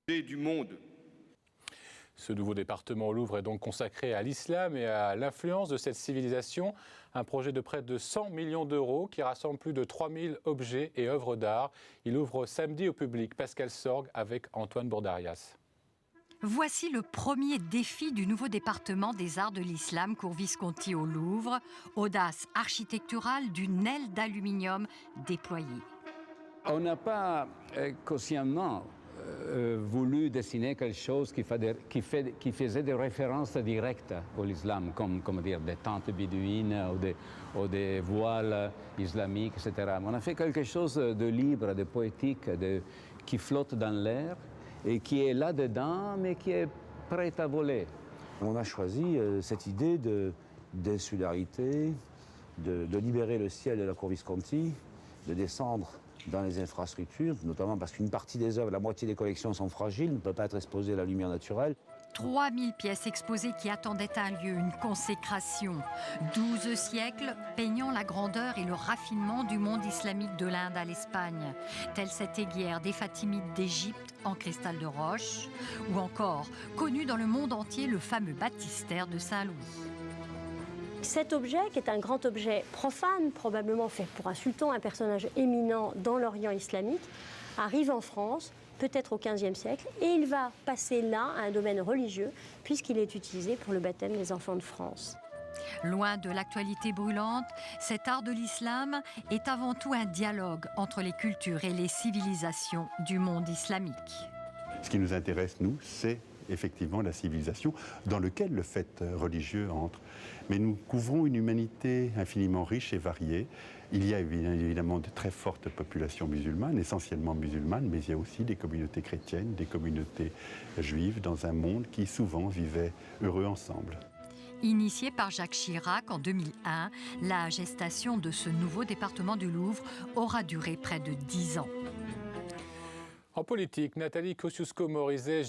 du monde. Ce nouveau département au Louvre est donc consacré à l'islam et à l'influence de cette civilisation. Un projet de près de 100 millions d'euros qui rassemble plus de 3000 objets et œuvres d'art. Il ouvre samedi au public. Pascal Sorgue avec Antoine Bourdarias. Voici le premier défi du nouveau département des arts de l'islam Cours Visconti au Louvre. Audace architecturale d'une aile d'aluminium déployée. On n'a pas consciemment voulu dessiner quelque chose qui faisait des références directes à l'islam, comme dire, des tentes bédouines ou des voiles islamiques, etc. On a fait quelque chose de libre, de poétique, qui flotte dans l'air et qui est là-dedans, mais qui est prêt à voler. On a choisi cette idée d'insularité, de libérer le ciel de la Cour Visconti, de descendre dans les infrastructures, notamment parce qu'une partie des œuvres, la moitié des collections sont fragiles, ne peuvent pas être exposées à la lumière naturelle. 3000 pièces exposées qui attendaient un lieu, une consécration. 12 siècles peignant la grandeur et le raffinement du monde islamique de l'Inde à l'Espagne, telle cette aiguière des Fatimides d'Égypte en cristal de roche, ou encore, connu dans le monde entier, le fameux baptistère de Saint-Louis. Cet objet, qui est un grand objet profane, probablement fait pour un sultan, un personnage éminent dans l'Orient islamique, arrive en France, peut-être au XVe siècle, et il va passer là à un domaine religieux, puisqu'il est utilisé pour le baptême des enfants de France. Loin de l'actualité brûlante, cet art de l'islam est avant tout un dialogue entre les cultures et les civilisations du monde islamique. Ce qui nous intéresse, nous, c'est effectivement la civilisation dans laquelle le fait religieux entre. Mais nous couvrons une humanité infiniment riche et variée. Il y a évidemment de très fortes populations musulmanes, essentiellement musulmanes, mais il y a aussi des communautés chrétiennes, des communautés juives dans un monde qui souvent vivait heureux ensemble. Initié par Jacques Chirac en 2001, la gestation de ce nouveau département du Louvre aura duré près de 10 ans. En politique, Nathalie Kosciusko-Morizet